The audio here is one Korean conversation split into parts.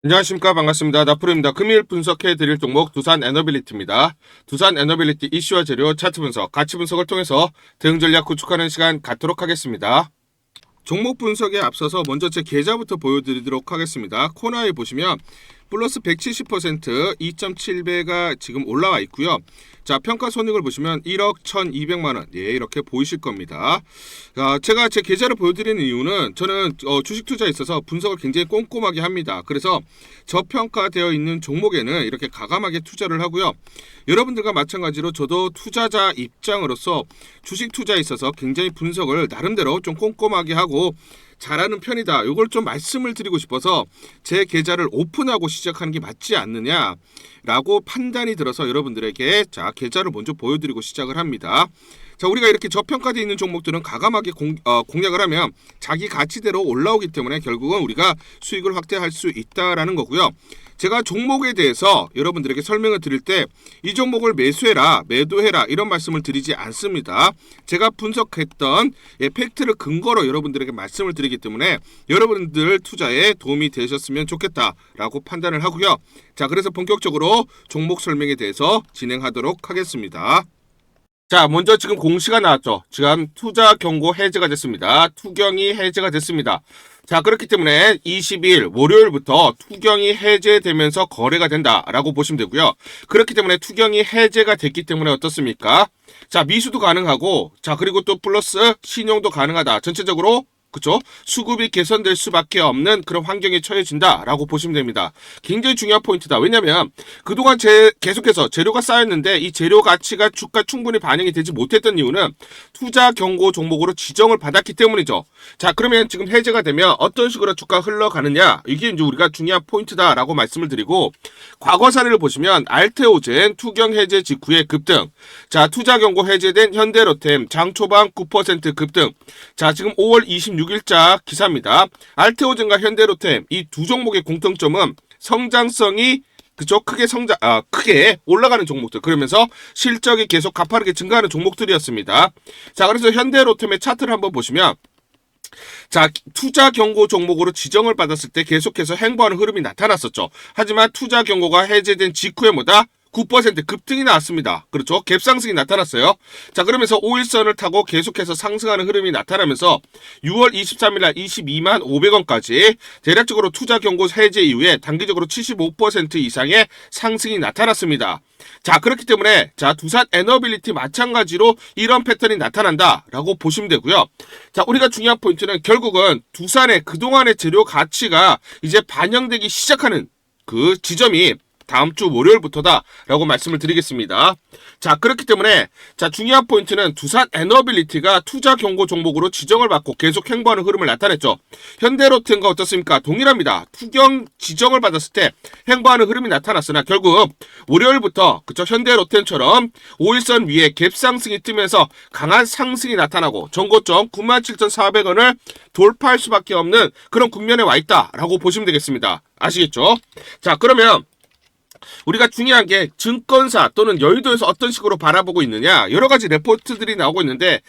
안녕하십니까. 반갑습니다. 나프로입니다. 금일 분석해드릴 종목 두산 에너빌리티입니다. 두산 에너빌리티 이슈와 재료, 차트 분석, 가치 분석을 통해서 대응 전략 구축하는 시간 갖도록 하겠습니다. 종목 분석에 앞서서 먼저 제 계좌부터 보여드리도록 하겠습니다. 코너에 보시면 플러스 170% 2.7배가 지금 올라와 있고요. 자, 평가 손익을 보시면 1억 1,200만원. 예, 이렇게 보이실 겁니다. 제가 제 계좌를 보여드리는 이유는 저는 주식 투자에 있어서 분석을 굉장히 꼼꼼하게 합니다. 그래서 저평가되어 있는 종목에는 이렇게 과감하게 투자를 하고요. 여러분들과 마찬가지로 저도 투자자 입장으로서 주식 투자에 있어서 굉장히 분석을 나름대로 좀 꼼꼼하게 하고 잘하는 편이다. 이걸 좀 말씀을 드리고 싶어서 제 계좌를 오픈하고 시작하는 게 맞지 않느냐라고 판단이 들어서 여러분들에게 자 계좌를 먼저 보여드리고 시작을 합니다. 자, 우리가 이렇게 저평가되어 있는 종목들은 과감하게 공략을 하면 자기 가치대로 올라오기 때문에 결국은 우리가 수익을 확대할 수 있다라는 거고요. 제가 종목에 대해서 여러분들에게 설명을 드릴 때 이 종목을 매수해라, 매도해라 이런 말씀을 드리지 않습니다. 제가 분석했던 팩트를 근거로 여러분들에게 말씀을 드리기 때문에 여러분들 투자에 도움이 되셨으면 좋겠다라고 판단을 하고요. 자, 그래서 본격적으로 종목 설명에 대해서 진행하도록 하겠습니다. 자, 먼저 지금 공시가 나왔죠. 지금 투자 경고 해제가 됐습니다. 투경이 해제가 됐습니다. 자, 그렇기 때문에 22일 월요일부터 투경이 해제되면서 거래가 된다라고 보시면 되고요. 그렇기 때문에 투경이 해제가 됐기 때문에 어떻습니까? 자, 미수도 가능하고, 자, 그리고 또 플러스 신용도 가능하다. 전체적으로 그쵸? 수급이 개선될 수밖에 없는 그런 환경에 처해진다라고 보시면 됩니다. 굉장히 중요한 포인트다. 왜냐면 그동안 계속해서 재료가 쌓였는데 이 재료 가치가 주가 충분히 반영이 되지 못했던 이유는 투자 경고 종목으로 지정을 받았기 때문이죠. 자, 그러면 지금 해제가 되면 어떤 식으로 주가 흘러가느냐, 이게 이제 우리가 중요한 포인트다라고 말씀을 드리고, 과거 사례를 보시면 알테오젠 투경 해제 직후에 급등, 자, 투자 경고 해제된 현대로템 장 초반 9% 급등. 자, 지금 5월 26일자 기사입니다. 알테오젠과 현대로템 이 두 종목의 공통점은 성장성이 크게 올라가는 종목들. 그러면서 실적이 계속 가파르게 증가하는 종목들이었습니다. 자, 그래서 현대로템의 차트를 한번 보시면, 자, 투자 경고 종목으로 지정을 받았을 때 계속해서 횡보하는 흐름이 나타났었죠. 하지만 투자 경고가 해제된 직후에 뭐다? 9% 급등이 나왔습니다. 그렇죠? 갭상승이 나타났어요. 자, 그러면서 5일선을 타고 계속해서 상승하는 흐름이 나타나면서 6월 23일 날 22만 500원까지 대략적으로 투자 경고 해제 이후에 단기적으로 75% 이상의 상승이 나타났습니다. 자, 그렇기 때문에 자, 두산 에너빌리티 마찬가지로 이런 패턴이 나타난다라고 보시면 되고요. 자, 우리가 중요한 포인트는 결국은 두산의 그동안의 재료 가치가 이제 반영되기 시작하는 그 지점이 다음 주 월요일부터다라고 말씀을 드리겠습니다. 자, 그렇기 때문에 자, 중요한 포인트는 두산 에너빌리티가 투자 경고 종목으로 지정을 받고 계속 횡보하는 흐름을 나타냈죠. 현대로템과 어떻습니까? 동일합니다. 투경 지정을 받았을 때 횡보하는 흐름이 나타났으나 결국 월요일부터 그쵸, 현대로템처럼 5일선 위에 갭상승이 뜨면서 강한 상승이 나타나고 전고점 97,400원을 돌파할 수밖에 없는 그런 국면에 와 있다라고 보시면 되겠습니다. 아시겠죠? 자, 그러면 우리가 중요한 게 증권사 또는 여의도에서 어떤 식으로 바라보고 있느냐, 여러 가지 레포트들이 나오고 있는데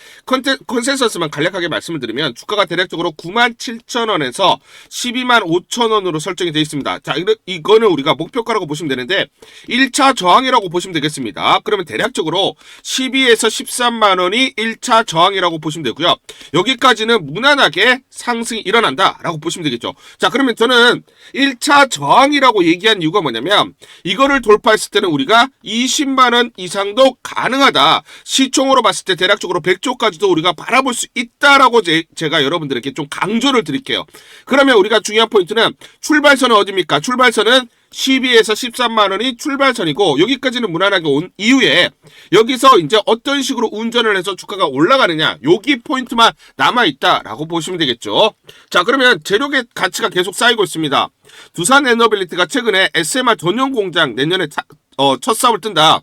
컨센서스만 간략하게 말씀을 드리면 주가가 대략적으로 97,000원에서 125,000원으로 설정이 되어 있습니다. 자, 이거는 우리가 목표가라고 보시면 되는데 1차 저항이라고 보시면 되겠습니다. 그러면 대략적으로 12에서 13만원이 1차 저항이라고 보시면 되고요. 여기까지는 무난하게 상승이 일어난다라고 보시면 되겠죠. 자, 그러면 저는 1차 저항이라고 얘기한 이유가 뭐냐면 이거를 돌파했을 때는 우리가 20만원 이상도 가능하다. 시총으로 봤을 때 대략적으로 100조까지도 우리가 바라볼 수 있다라고 제가 여러분들에게 좀 강조를 드릴게요. 그러면 우리가 중요한 포인트는 출발선은 어디입니까? 출발선은 12에서 13만원이 출발선이고 여기까지는 무난하게 온 이후에 여기서 이제 어떤 식으로 운전을 해서 주가가 올라가느냐, 여기 포인트만 남아있다라고 보시면 되겠죠. 자, 그러면 재료의 가치가 계속 쌓이고 있습니다. 두산 에너빌리티가 최근에 SMR 전용 공장 내년에 첫 사업을 뜬다.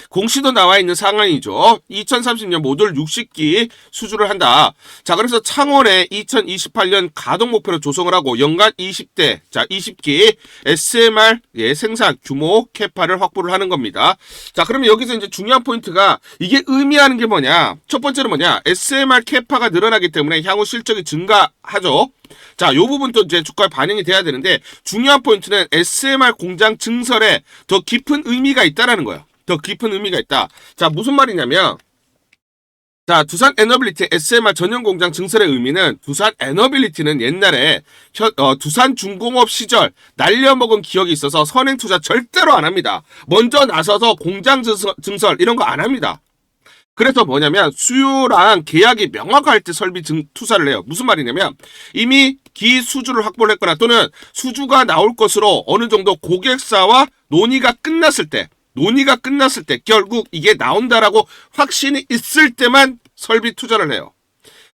공시도 나와 있는 상황이죠. 2030년 모듈 60기 수주를 한다. 자, 그래서 창원에 2028년 가동 목표로 조성을 하고 연간 20대, 자, 20기 SMR 생산 규모 캐파를 확보를 하는 겁니다. 자, 그러면 여기서 이제 중요한 포인트가 이게 의미하는 게 뭐냐? 첫 번째는 뭐냐? SMR 캐파가 늘어나기 때문에 향후 실적이 증가하죠. 자, 요 부분도 이제 주가에 반영이 돼야 되는데 중요한 포인트는 SMR 공장 증설에 더 깊은 의미가 있다라는 거예요. 더 깊은 의미가 있다. 자, 무슨 말이냐면, 자, 두산 에너빌리티 SMR 전용 공장 증설의 의미는 두산 에너빌리티는 옛날에 두산중공업 시절 날려먹은 기억이 있어서 선행 투자 절대로 안 합니다. 먼저 나서서 공장 증설 이런 거 안 합니다. 그래서 뭐냐면 수요랑 계약이 명확할 때 설비 투자를 해요. 무슨 말이냐면 이미 기수주를 확보를 했거나 또는 수주가 나올 것으로 어느 정도 고객사와 논의가 끝났을 때 결국 이게 나온다라고 확신이 있을 때만 설비 투자를 해요.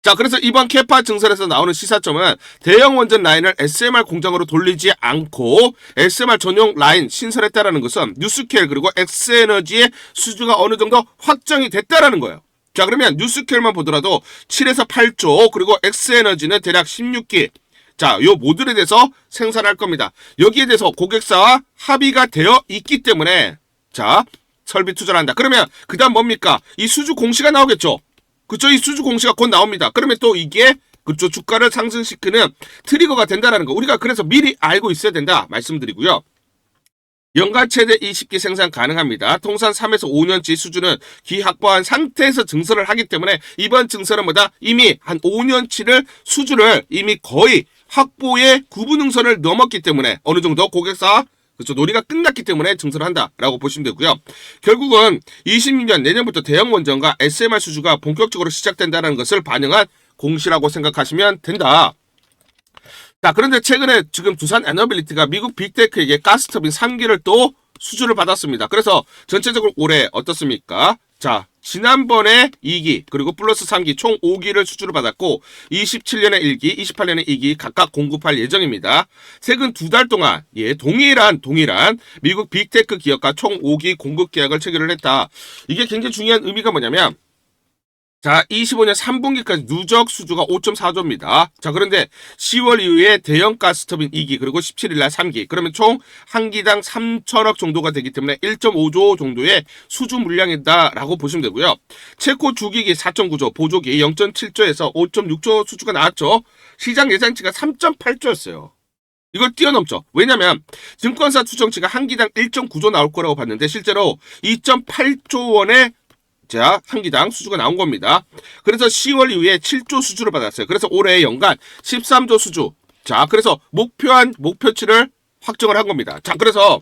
자, 그래서 이번 캐파 증설에서 나오는 시사점은 대형 원전 라인을 SMR 공장으로 돌리지 않고 SMR 전용 라인 신설했다라는 것은 뉴스케일 그리고 엑스에너지의 수주가 어느 정도 확정이 됐다라는 거예요. 자, 그러면 뉴스케일만 보더라도 7에서 8조 그리고 엑스에너지는 대략 16기. 자, 요 모듈에 대해서 생산할 겁니다. 여기에 대해서 고객사와 합의가 되어 있기 때문에 자, 설비 투자를 한다. 그러면 그 다음 뭡니까? 이 수주 공시가 나오겠죠. 그쵸? 이 수주 공시가 곧 나옵니다. 그러면 또 이게 그쵸? 주가를 상승시키는 트리거가 된다는 거. 우리가 그래서 미리 알고 있어야 된다 말씀드리고요. 연간 최대 20기 생산 가능합니다. 통산 3에서 5년치 수준은 기 확보한 상태에서 증설을 하기 때문에 이번 증설은 뭐다? 이미 한 5년치를 수주를 이미 거의 확보의 구분응선을 넘었기 때문에 어느 정도 고객사 그렇죠. 놀이가 끝났기 때문에 증설을 한다라고 보시면 되고요. 결국은 26년 내년부터 대형 원전과 SMR 수주가 본격적으로 시작된다는 것을 반영한 공시라고 생각하시면 된다. 자, 그런데 최근에 지금 두산 에너빌리티가 미국 빅테크에게 가스터빈 3기를 또 수주를 받았습니다. 그래서 전체적으로 올해 어떻습니까? 자, 지난번에 2기 그리고 플러스 3기 총 5기를 수주를 받았고 27년에 1기, 28년에 2기 각각 공급할 예정입니다. 최근 2달 동안 동일한 미국 빅테크 기업과 총 5기 공급 계약을 체결을 했다. 이게 굉장히 중요한 의미가 뭐냐면 자, 25년 3분기까지 누적 수주가 5.4조입니다. 자, 그런데 10월 이후에 대형 가스터빈 2기 그리고 17일날 3기 그러면 총 한 기당 3천억 정도가 되기 때문에 1.5조 정도의 수주 물량이다라고 보시면 되고요. 체코 주기기 4.9조, 보조기 0.7조에서 5.6조 수주가 나왔죠. 시장 예상치가 3.8조였어요. 이걸 뛰어넘죠. 왜냐면 증권사 추정치가 한 기당 1.9조 나올 거라고 봤는데 실제로 2.8조 원의 자, 한 기당 수주가 나온 겁니다. 그래서 10월 이후에 7조 수주를 받았어요. 그래서 올해 연간 13조 수주. 자, 그래서 목표치를 확정을 한 겁니다. 자, 그래서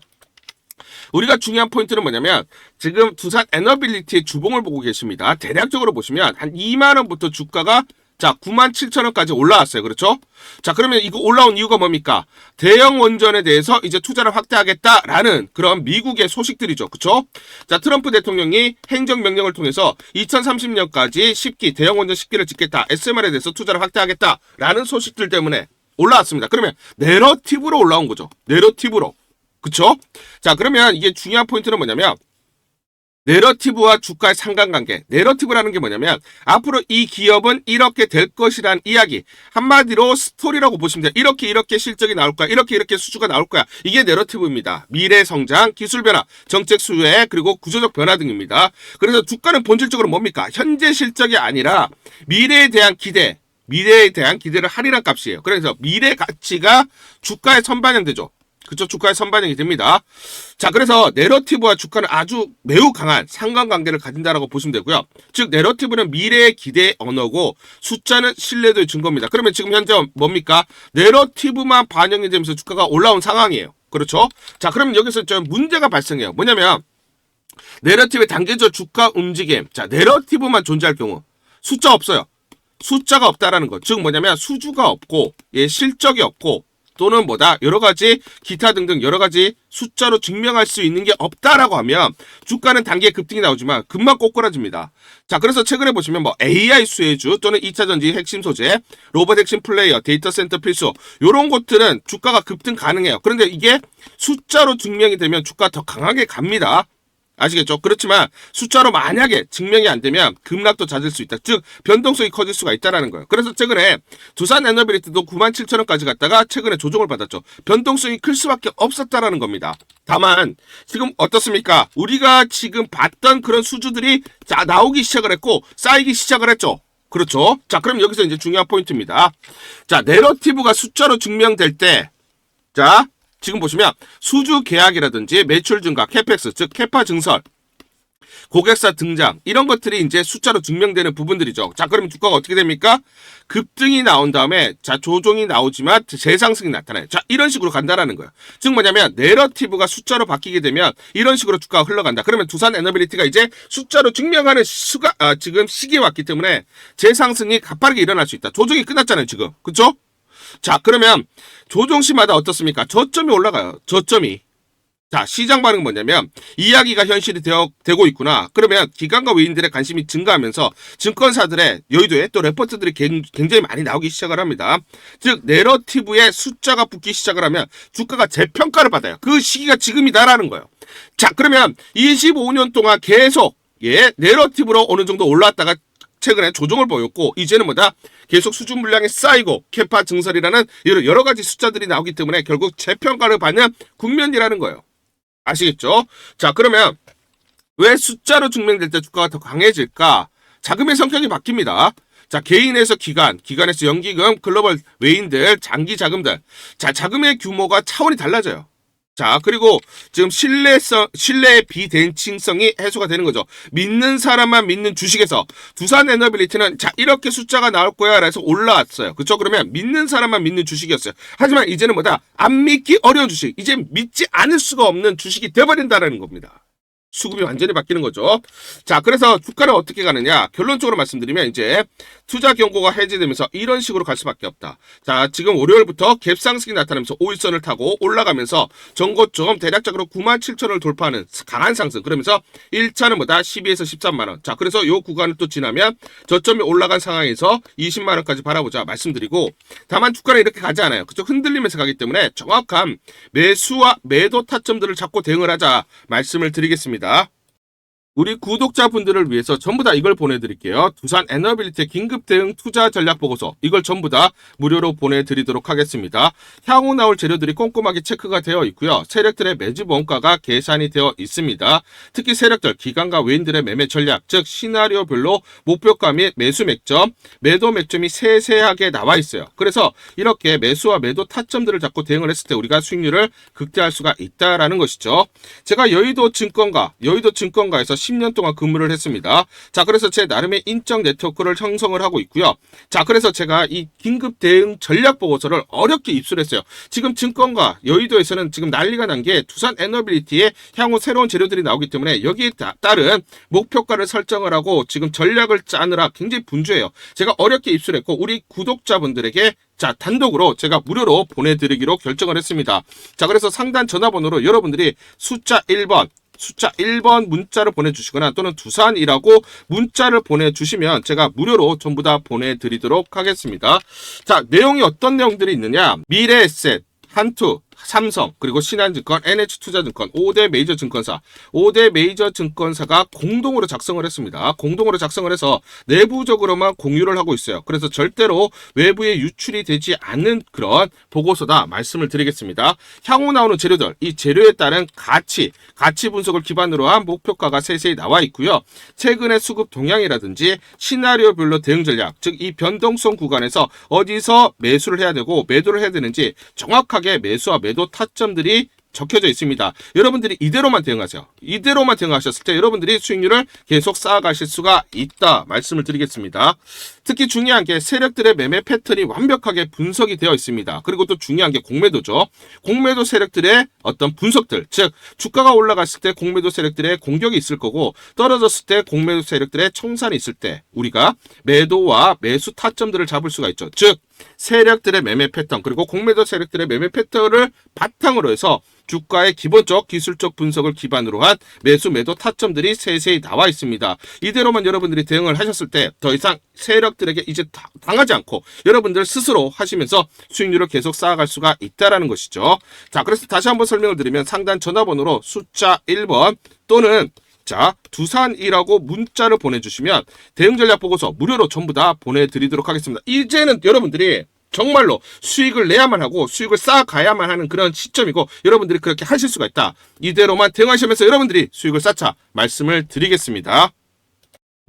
우리가 중요한 포인트는 뭐냐면 지금 두산 에너빌리티의 주봉을 보고 계십니다. 대략적으로 보시면 한 2만 원부터 주가가 자, 97,000원까지 올라왔어요. 그렇죠? 자, 그러면 이거 올라온 이유가 뭡니까? 대형 원전에 대해서 이제 투자를 확대하겠다라는 그런 미국의 소식들이죠. 그렇죠? 자, 트럼프 대통령이 행정명령을 통해서 2030년까지 10기, 대형 원전 10기를 짓겠다. SMR에 대해서 투자를 확대하겠다라는 소식들 때문에 올라왔습니다. 그러면 내러티브로 올라온 거죠. 내러티브로. 그렇죠? 자, 그러면 이게 중요한 포인트는 뭐냐면 내러티브와 주가의 상관관계. 내러티브라는 게 뭐냐면 앞으로 이 기업은 이렇게 될 것이란 이야기. 한마디로 스토리라고 보시면 돼요. 이렇게 실적이 나올 거야. 이렇게 수주가 나올 거야. 이게 내러티브입니다. 미래 성장, 기술 변화, 정책 수혜, 그리고 구조적 변화 등입니다. 그래서 주가는 본질적으로 뭡니까? 현재 실적이 아니라 미래에 대한 기대를 할인한 값이에요. 그래서 미래 가치가 주가에 선반영되죠. 그쵸? 주가에 선반영이 됩니다. 자, 그래서 내러티브와 주가는 아주 매우 강한 상관관계를 가진다라고 보시면 되고요. 즉, 내러티브는 미래의 기대의 언어고 숫자는 신뢰도의 증거입니다. 그러면 지금 현재 뭡니까? 내러티브만 반영이 되면서 주가가 올라온 상황이에요. 그렇죠? 자, 그럼 여기서 좀 문제가 발생해요. 뭐냐면 내러티브의 단계적 주가 움직임. 자, 내러티브만 존재할 경우 숫자 없어요. 숫자가 없다라는 것. 즉 뭐냐면 수주가 없고 실적이 없고 또는 뭐다 여러 가지 기타 등등 여러 가지 숫자로 증명할 수 있는 게 없다라고 하면 주가는 단기에 급등이 나오지만 금방 꼬꾸라집니다. 자, 그래서 최근에 보시면 뭐 AI 수혜주 또는 2차 전지 핵심 소재, 로봇 핵심 플레이어, 데이터 센터 필수 이런 것들은 주가가 급등 가능해요. 그런데 이게 숫자로 증명이 되면 주가 더 강하게 갑니다. 아시겠죠? 그렇지만 숫자로 만약에 증명이 안 되면 급락도 잦을 수 있다. 즉 변동성이 커질 수가 있다라는 거예요. 그래서 최근에 두산 에너빌리티도 97,000원까지 갔다가 최근에 조정을 받았죠. 변동성이 클 수밖에 없었다라는 겁니다. 다만 지금 어떻습니까? 우리가 지금 봤던 그런 수주들이 자 나오기 시작을 했고 쌓이기 시작을 했죠. 그렇죠? 자 그럼 여기서 이제 중요한 포인트입니다. 자 내러티브가 숫자로 증명될 때 자 지금 보시면 수주 계약이라든지 매출 증가, 캐펙스, 즉 캐파 증설, 고객사 등장 이런 것들이 이제 숫자로 증명되는 부분들이죠. 자 그러면 주가가 어떻게 됩니까? 급등이 나온 다음에 자 조정이 나오지만 재상승이 나타나요. 자 이런 식으로 간다라는 거예요. 즉 뭐냐면 내러티브가 숫자로 바뀌게 되면 이런 식으로 주가가 흘러간다. 그러면 두산 에너빌리티가 이제 숫자로 증명하는 지금 시기에 왔기 때문에 재상승이 가파르게 일어날 수 있다. 조정이 끝났잖아요 지금. 그렇죠? 자 그러면 조정시마다 어떻습니까? 저점이 올라가요. 저점이. 자 시장 반응은 뭐냐면 이야기가 현실이 되고 있구나. 그러면 기관과 외인들의 관심이 증가하면서 증권사들의 여의도에 또 레포트들이 굉장히 많이 나오기 시작을 합니다. 즉 내러티브에 숫자가 붙기 시작을 하면 주가가 재평가를 받아요. 그 시기가 지금이다라는 거예요. 자 그러면 25년 동안 계속 내러티브로 어느 정도 올라왔다가 최근에 조정을 보였고 이제는 뭐다? 계속 수준 물량이 쌓이고 캐파 증설이라는 여러 가지 숫자들이 나오기 때문에 결국 재평가를 받는 국면이라는 거예요. 아시겠죠? 자 그러면 왜 숫자로 증명될 때 주가가 더 강해질까? 자금의 성격이 바뀝니다. 자 개인에서 기관에서 연기금, 글로벌 외인들, 장기 자금들. 자 자금의 규모가 차원이 달라져요. 자 그리고 지금 신뢰의 비대칭성이 해소가 되는 거죠. 믿는 사람만 믿는 주식에서 두산 에너빌리티는 자 이렇게 숫자가 나올 거야 라서 올라왔어요. 그렇죠? 그러면 믿는 사람만 믿는 주식이었어요. 하지만 이제는 뭐다? 안 믿기 어려운 주식, 이제 믿지 않을 수가 없는 주식이 돼버린다는 겁니다. 수급이 완전히 바뀌는 거죠. 자, 그래서 주가는 어떻게 가느냐? 결론적으로 말씀드리면 이제 투자 경고가 해제되면서 이런 식으로 갈 수밖에 없다. 자, 지금 월요일부터 갭상승이 나타나면서 5일선을 타고 올라가면서 전고점 대략적으로 97,000원을 돌파하는 강한 상승. 그러면서 1차는 뭐다? 12에서 13만원. 자, 그래서 요 구간을 또 지나면 저점이 올라간 상황에서 20만원까지 바라보자 말씀드리고, 다만 주가는 이렇게 가지 않아요. 그쪽 흔들리면서 가기 때문에 정확한 매수와 매도 타점들을 잡고 대응을 하자 말씀을 드리겠습니다. 우리 구독자분들을 위해서 전부 다 이걸 보내드릴게요. 두산 에너빌리티 긴급 대응 투자 전략 보고서, 이걸 전부 다 무료로 보내드리도록 하겠습니다. 향후 나올 재료들이 꼼꼼하게 체크가 되어 있고요. 세력들의 매집 원가가 계산이 되어 있습니다. 특히 세력들, 기관과 외인들의 매매 전략, 즉 시나리오별로 목표가 및 매수 맥점, 매도 맥점이 세세하게 나와 있어요. 그래서 이렇게 매수와 매도 타점들을 잡고 대응을 했을 때 우리가 수익률을 극대화할 수가 있다라는 것이죠. 제가 여의도 증권가에서 10년 동안 근무를 했습니다. 자, 그래서 제 나름의 인적 네트워크를 형성을 하고 있고요. 자, 그래서 제가 이 긴급 대응 전략 보고서를 어렵게 입수했어요. 지금 증권가 여의도에서는 지금 난리가 난 게 두산 에너빌리티에 향후 새로운 재료들이 나오기 때문에 여기에 따른 목표가를 설정을 하고 지금 전략을 짜느라 굉장히 분주해요. 제가 어렵게 입수했고 우리 구독자분들에게 자, 단독으로 제가 무료로 보내드리기로 결정을 했습니다. 자, 그래서 상단 전화번호로 여러분들이 숫자 1번 문자를 보내주시거나 또는 두산이라고 문자를 보내주시면 제가 무료로 전부 다 보내드리도록 하겠습니다. 자, 내용이 어떤 내용들이 있느냐? 미래에셋, 한투, 삼성, 그리고 신한증권, NH투자증권, 5대 메이저 증권사가 공동으로 작성을 했습니다. 공동으로 작성을 해서 내부적으로만 공유를 하고 있어요. 그래서 절대로 외부에 유출이 되지 않는 그런 보고서다 말씀을 드리겠습니다. 향후 나오는 재료들, 이 재료에 따른 가치 분석을 기반으로 한 목표가가 세세히 나와 있고요. 최근의 수급 동향이라든지 시나리오별로 대응 전략, 즉 이 변동성 구간에서 어디서 매수를 해야 되고 매도를 해야 되는지 정확하게 매수와 매도 타점들이 적혀져 있습니다. 여러분들이 이대로만 대응하세요. 이대로만 대응하셨을 때 여러분들이 수익률을 계속 쌓아가실 수가 있다 말씀을 드리겠습니다. 특히 중요한 게 세력들의 매매 패턴이 완벽하게 분석이 되어 있습니다. 그리고 또 중요한 게 공매도죠. 공매도 세력들의 어떤 분석들, 즉 주가가 올라갔을 때 공매도 세력들의 공격이 있을 거고 떨어졌을 때 공매도 세력들의 청산이 있을 때 우리가 매도와 매수 타점들을 잡을 수가 있죠. 즉 세력들의 매매 패턴 그리고 공매도 세력들의 매매 패턴을 바탕으로 해서 주가의 기본적 기술적 분석을 기반으로 한 매수 매도 타점들이 세세히 나와 있습니다. 이대로만 여러분들이 대응을 하셨을 때 더 이상 세력들에게 이제 당하지 않고 여러분들 스스로 하시면서 수익률을 계속 쌓아갈 수가 있다는 것이죠. 자, 그래서 다시 한번 설명을 드리면 상단 전화번호로 숫자 1번 또는 자, 두산이라고 문자를 보내주시면 대응전략 보고서 무료로 전부 다 보내드리도록 하겠습니다. 이제는 여러분들이 정말로 수익을 내야만 하고 수익을 쌓아가야만 하는 그런 시점이고, 여러분들이 그렇게 하실 수가 있다. 이대로만 대응하시면서 여러분들이 수익을 쌓자 말씀을 드리겠습니다.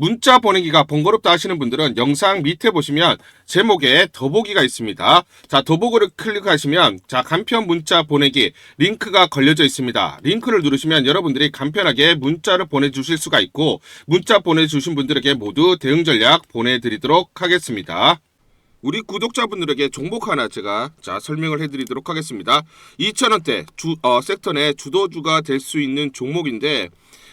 문자 보내기가 번거롭다 하시는 분들은 영상 밑에 보시면 제목에 더보기가 있습니다. 자, 더보기를 클릭하시면 자, 간편 문자 보내기 링크가 걸려져 있습니다. 링크를 누르시면 여러분들이 간편하게 문자를 보내주실 수가 있고, 문자 보내주신 분들에게 모두 대응 전략 보내드리도록 하겠습니다. 우리 구독자분들에게 종목 하나 제가 설명을 해드리도록 하겠습니다. 2,000원대 섹터 내 주도주가 될 수 있는 종목인데,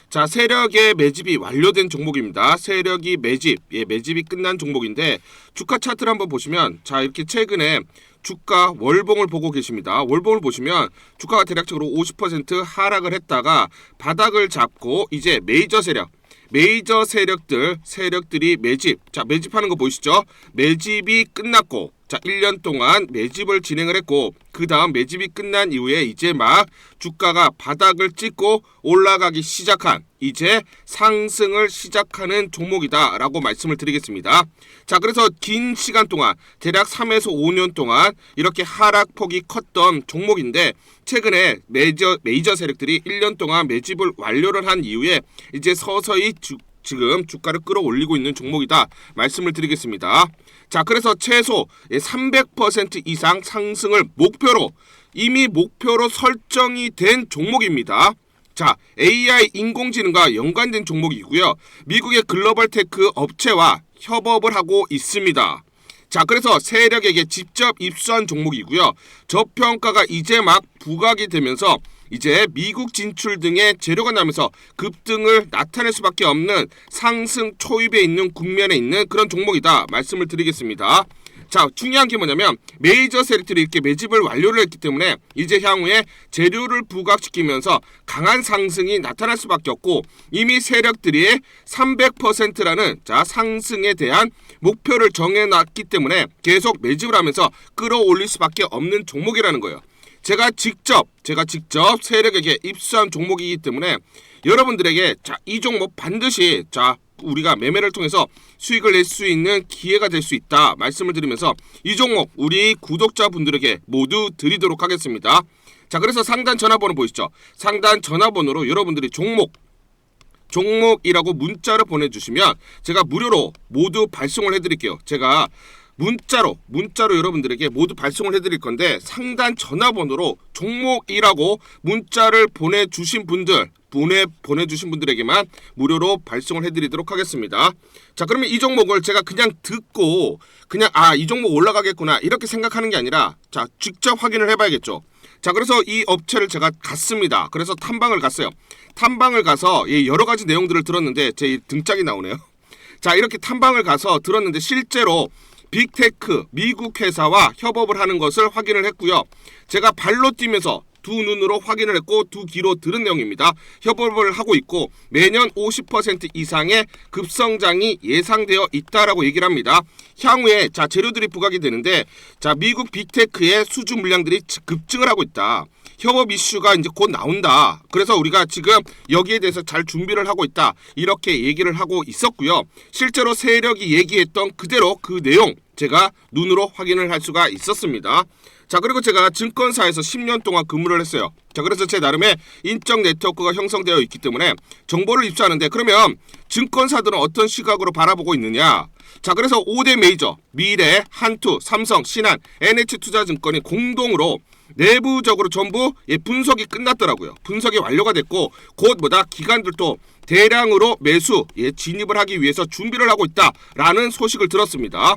자, 세력의 매집이 완료된 종목입니다. 세력이 매집이 끝난 종목인데, 주가 차트를 한번 보시면 자, 이렇게 최근에 주가 월봉을 보고 계십니다. 월봉을 보시면 주가가 대략적으로 50% 하락을 했다가 바닥을 잡고 이제 메이저 세력들이 매집하는 거 보이시죠? 매집이 끝났고, 자, 1년 동안 매집을 진행을 했고, 그 다음 매집이 끝난 이후에 이제 막 주가가 바닥을 찍고 올라가기 시작한, 이제 상승을 시작하는 종목이다 라고 말씀을 드리겠습니다. 자, 그래서 긴 시간 동안 대략 3에서 5년 동안 이렇게 하락폭이 컸던 종목인데, 최근에 메이저 세력들이 1년 동안 매집을 완료를 한 이후에 이제 서서히 지금 주가를 끌어올리고 있는 종목이다 말씀을 드리겠습니다. 자, 그래서 최소 300% 이상 상승을 이미 목표로 설정이 된 종목입니다. 자, AI 인공지능과 연관된 종목이고요. 미국의 글로벌 테크 업체와 협업을 하고 있습니다. 자, 그래서 세력에게 직접 입수한 종목이고요. 저평가가 이제 막 부각이 되면서 이제 미국 진출 등의 재료가 나면서 급등을 나타낼 수밖에 없는 상승 초입에 있는 국면에 있는 그런 종목이다 말씀을 드리겠습니다. 자, 중요한 게 뭐냐면 메이저 세력들이 이렇게 매집을 완료를 했기 때문에 이제 향후에 재료를 부각시키면서 강한 상승이 나타날 수밖에 없고, 이미 세력들이 300%라는 자, 상승에 대한 목표를 정해놨기 때문에 계속 매집을 하면서 끌어올릴 수밖에 없는 종목이라는 거예요. 제가 직접 세력에게 입수한 종목이기 때문에 여러분들에게 자, 이 종목 반드시 우리가 매매를 통해서 수익을 낼 수 있는 기회가 될 수 있다 말씀을 드리면서 이 종목 우리 구독자분들에게 모두 드리도록 하겠습니다. 자, 그래서 상단 전화번호 보이시죠? 상단 전화번호로 여러분들이 종목이라고 문자를 보내주시면 제가 무료로 모두 발송을 해드릴게요. 제가 문자로 여러분들에게 모두 발송을 해드릴 건데, 상단 전화번호로 종목이라고 문자를 보내주신 분들에게만 무료로 발송을 해드리도록 하겠습니다. 자, 그러면 이 종목을 제가 그냥 듣고 이 종목 올라가겠구나 이렇게 생각하는 게 아니라 자, 직접 확인을 해봐야겠죠. 자, 그래서 이 업체를 제가 갔습니다. 그래서 탐방을 갔어요. 탐방을 가서 여러 가지 내용들을 들었는데 제 등짝이 나오네요. 자, 이렇게 탐방을 가서 들었는데 실제로 빅테크 미국 회사와 협업을 하는 것을 확인을 했고요. 제가 발로 뛰면서 두 눈으로 확인을 했고 두 귀로 들은 내용입니다. 협업을 하고 있고 매년 50% 이상의 급성장이 예상되어 있다라고 얘기를 합니다. 향후에 자, 재료들이 부각이 되는데, 자, 미국 빅테크의 수주 물량들이 급증을 하고 있다. 협업 이슈가 이제 곧 나온다. 그래서 우리가 지금 여기에 대해서 잘 준비를 하고 있다. 이렇게 얘기를 하고 있었고요. 실제로 세력이 얘기했던 그대로 그 내용 제가 눈으로 확인을 할 수가 있었습니다. 자, 그리고 제가 증권사에서 10년 동안 근무를 했어요. 자, 그래서 제 나름의 인적 네트워크가 형성되어 있기 때문에 정보를 입수하는데, 그러면 증권사들은 어떤 시각으로 바라보고 있느냐? 자, 그래서 5대 메이저 미래, 한투, 삼성, 신한, NH투자증권이 공동으로 내부적으로 전부 분석이 끝났더라고요. 분석이 완료가 됐고 곧 기관들도 대량으로 매수 진입을 하기 위해서 준비를 하고 있다라는 소식을 들었습니다.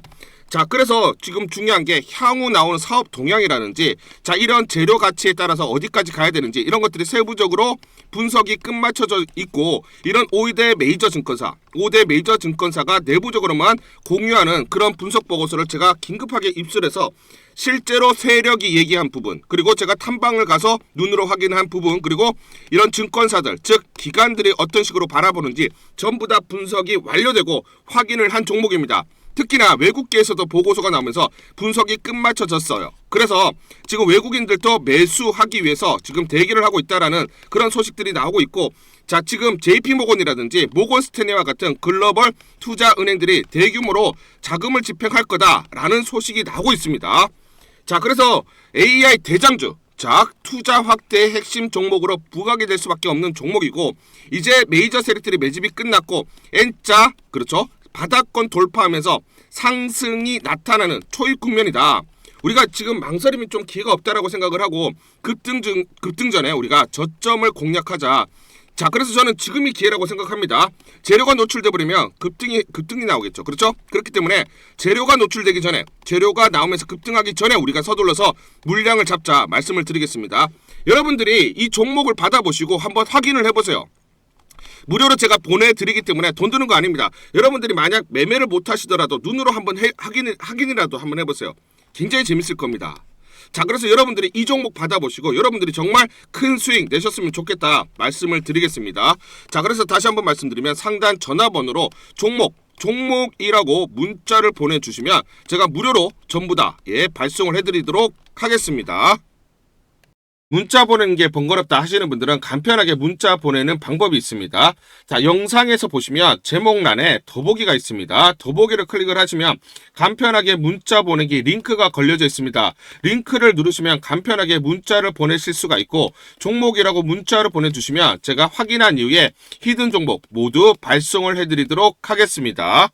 자, 그래서 지금 중요한 게 향후 나오는 사업 동향이라든지 자, 이런 재료 가치에 따라서 어디까지 가야 되는지 이런 것들이 세부적으로 분석이 끝마쳐져 있고, 이런 5대 메이저 증권사가 내부적으로만 공유하는 그런 분석 보고서를 제가 긴급하게 입수해서 실제로 세력이 얘기한 부분, 그리고 제가 탐방을 가서 눈으로 확인한 부분, 그리고 이런 증권사들 즉 기관들이 어떤 식으로 바라보는지 전부 다 분석이 완료되고 확인을 한 종목입니다. 특히나 외국계에서도 보고서가 나오면서 분석이 끝마쳐졌어요. 그래서 지금 외국인들도 매수하기 위해서 지금 대기를 하고 있다라는 그런 소식들이 나오고 있고, 자, 지금 JP모건이라든지 모건스탠리와 같은 글로벌 투자 은행들이 대규모로 자금을 집행할 거다라는 소식이 나오고 있습니다. 자, 그래서 AI 대장주, 자, 투자 확대의 핵심 종목으로 부각이 될 수밖에 없는 종목이고, 이제 메이저 세력들이 매집이 끝났고 N자, 그렇죠, 바닥권 돌파하면서 상승이 나타나는 초입 국면이다. 우리가 지금 망설임이 좀 기회가 없다라고 생각을 하고 급등 전에 우리가 저점을 공략하자. 자, 그래서 저는 지금이 기회라고 생각합니다. 재료가 노출돼 버리면 급등이 나오겠죠. 그렇죠? 그렇기 때문에 재료가 노출되기 전에, 재료가 나오면서 급등하기 전에 우리가 서둘러서 물량을 잡자 말씀을 드리겠습니다. 여러분들이 이 종목을 받아보시고 한번 확인을 해보세요. 무료로 제가 보내드리기 때문에 돈 드는 거 아닙니다. 여러분들이 만약 매매를 못 하시더라도 눈으로 한번 확인이라도 한번 해보세요. 굉장히 재밌을 겁니다. 자, 그래서 여러분들이 이 종목 받아보시고 여러분들이 정말 큰 수익 내셨으면 좋겠다 말씀을 드리겠습니다. 자, 그래서 다시 한번 말씀드리면 상단 전화번호로 종목이라고 문자를 보내주시면 제가 무료로 전부 다 발송을 해드리도록 하겠습니다. 문자 보내는 게 번거롭다 하시는 분들은 간편하게 문자 보내는 방법이 있습니다. 자, 영상에서 보시면 제목란에 더보기가 있습니다. 더보기를 클릭을 하시면 간편하게 문자 보내기 링크가 걸려져 있습니다. 링크를 누르시면 간편하게 문자를 보내실 수가 있고, 종목이라고 문자를 보내주시면 제가 확인한 이후에 히든 종목 모두 발송을 해드리도록 하겠습니다.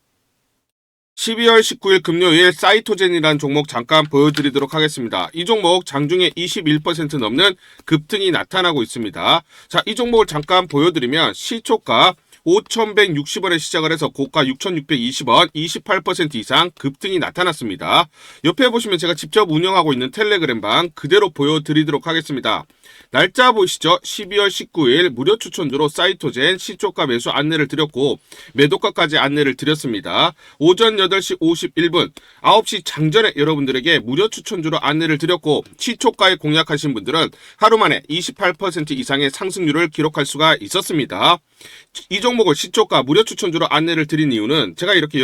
12월 19일 금요일 사이토젠이라는 종목 잠깐 보여드리도록 하겠습니다. 이 종목 장중에 21% 넘는 급등이 나타나고 있습니다. 자, 이 종목을 잠깐 보여드리면 시초가 5,160원에 시작을 해서 고가 6,620원, 28% 이상 급등이 나타났습니다. 옆에 보시면 제가 직접 운영하고 있는 텔레그램방 그대로 보여드리도록 하겠습니다. 날짜 보이시죠? 12월 19일 무료 추천주로 사이토젠 시초가 매수 안내를 드렸고 매도가까지 안내를 드렸습니다. 오전 8시 51분 9시 장전에 여러분들에게 무료 추천주로 안내를 드렸고, 시초가에 공략하신 분들은 하루 만에 28% 이상의 상승률을 기록할 수가 있었습니다. 이 종목을 시초가 무료 추천주로 안내를 드린 이유는 제가 이렇게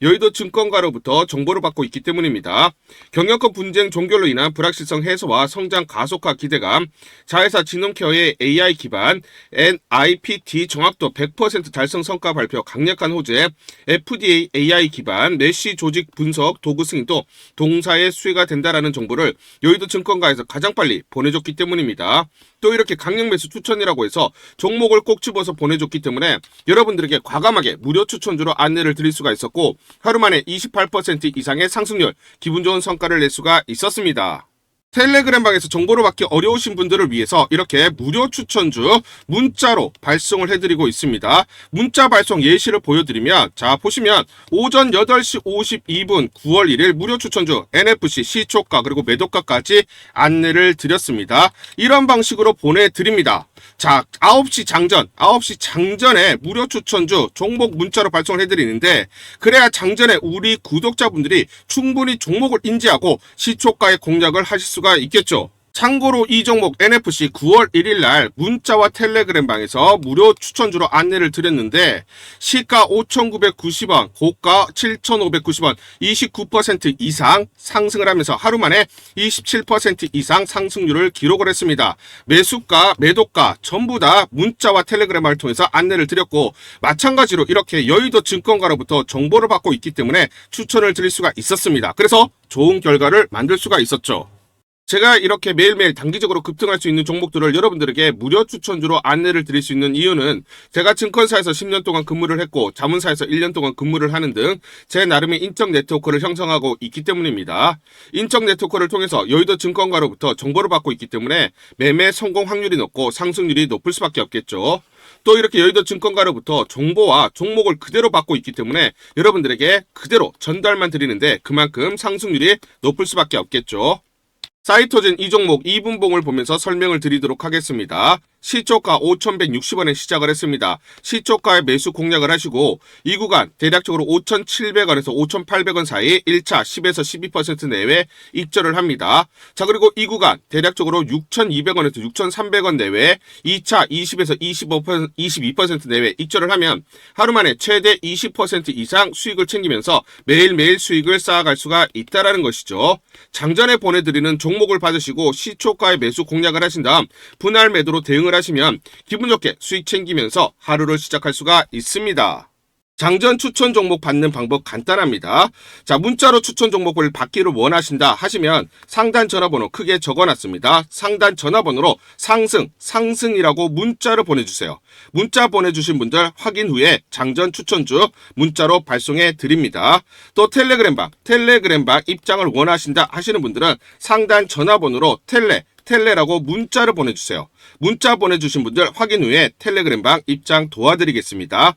여의도증권가로부터 정보를 받고 있기 때문입니다. 경영권 분쟁 종결로 인한 불확실성 해소와 성장 가속화 기대감, 자회사 진흥케어의 AI 기반, NIPT 정확도 100% 달성 성과 발표 강력한 호재, FDA AI 기반, 메쉬 조직 분석 도구 승인도 동사의 수혜가 된다라는 정보를 여의도증권가에서 가장 빨리 보내줬기 때문입니다. 또 이렇게 강력 매수 추천이라고 해서 종목을 꼭 집어서 보내줬기 때문에 여러분들에게 과감하게 무료 추천주로 안내를 드릴 수가 있었고, 하루 만에 28% 이상의 상승률, 기분 좋은 성과를 낼 수가 있었습니다. 텔레그램방에서 정보를 받기 어려우신 분들을 위해서 이렇게 무료 추천주 문자로 발송을 해드리고 있습니다. 문자 발송 예시를 보여드리면, 자, 보시면 오전 8시 52분 9월 1일 무료 추천주 NFC 시초가 그리고 매도가까지 안내를 드렸습니다. 이런 방식으로 보내드립니다. 자, 9시 장전에 무료 추천주 종목 문자로 발송을 해드리는데, 그래야 장전에 우리 구독자분들이 충분히 종목을 인지하고 시초가의 공략을 하실 수가 있겠죠. 참고로 이 종목 NFC 9월 1일 날 문자와 텔레그램방에서 무료 추천주로 안내를 드렸는데, 시가 5,990원, 고가 7,590원, 29% 이상 상승을 하면서 하루 만에 27% 이상 상승률을 기록을 했습니다. 매수가, 매도가 전부 다 문자와 텔레그램을 통해서 안내를 드렸고, 마찬가지로 이렇게 여의도 증권가로부터 정보를 받고 있기 때문에 추천을 드릴 수가 있었습니다. 그래서 좋은 결과를 만들 수가 있었죠. 제가 이렇게 매일매일 단기적으로 급등할 수 있는 종목들을 여러분들에게 무료 추천주로 안내를 드릴 수 있는 이유는, 제가 증권사에서 10년 동안 근무를 했고 자문사에서 1년 동안 근무를 하는 등 제 나름의 인적 네트워크를 형성하고 있기 때문입니다. 인적 네트워크를 통해서 여의도 증권가로부터 정보를 받고 있기 때문에 매매 성공 확률이 높고 상승률이 높을 수밖에 없겠죠. 또 이렇게 여의도 증권가로부터 정보와 종목을 그대로 받고 있기 때문에 여러분들에게 그대로 전달만 드리는데 그만큼 상승률이 높을 수밖에 없겠죠. 사이토젠 이 종목 2분봉을 보면서 설명을 드리도록 하겠습니다. 시초가 5,160원에 시작을 했습니다. 시초가에 매수 공략을 하시고 이 구간 대략적으로 5,700원에서 5,800원 사이 1차 10에서 12% 내외 익절을 합니다. 자, 그리고 이 구간 대략적으로 6,200원에서 6,300원 내외 2차 20에서 22% 내외 익절을 하면 하루 만에 최대 20% 이상 수익을 챙기면서 매일매일 수익을 쌓아갈 수가 있다라는 것이죠. 장전에 보내드리는 종목을 받으시고 시초가에 매수 공략을 하신 다음 분할 매도로 대응을 하시면 기분 좋게 수익 챙기면서 하루를 시작할 수가 있습니다. 장전 추천 종목 받는 방법 간단합니다. 자, 문자로 추천 종목을 받기를 원하신다 하시면 상단 전화번호 크게 적어놨습니다. 상단 전화번호로 상승이라고 문자를 보내주세요. 문자 보내주신 분들 확인 후에 장전 추천주 문자로 발송해 드립니다. 또 텔레그램방 입장을 원하신다 하시는 분들은 상단 전화번호로 텔레라고 문자를 보내주세요. 문자 보내주신 분들 확인 후에 텔레그램방 입장 도와드리겠습니다.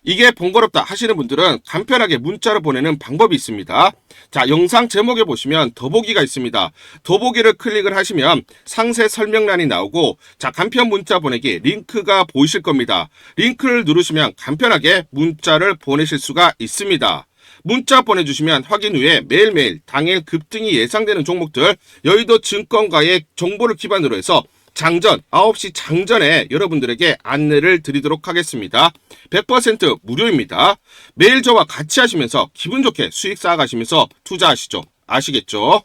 이게 번거롭다 하시는 분들은 간편하게 문자를 보내는 방법이 있습니다. 자, 영상 제목에 보시면 더보기가 있습니다. 더보기를 클릭을 하시면 상세 설명란이 나오고 자, 간편 문자 보내기 링크가 보이실 겁니다. 링크를 누르시면 간편하게 문자를 보내실 수가 있습니다. 문자 보내주시면 확인 후에 매일매일 당일 급등이 예상되는 종목들 여의도 증권가의 정보를 기반으로 해서 장전 9시 장전에 여러분들에게 안내를 드리도록 하겠습니다. 100% 무료입니다. 매일 저와 같이 하시면서 기분 좋게 수익 쌓아가시면서 투자하시죠. 아시겠죠?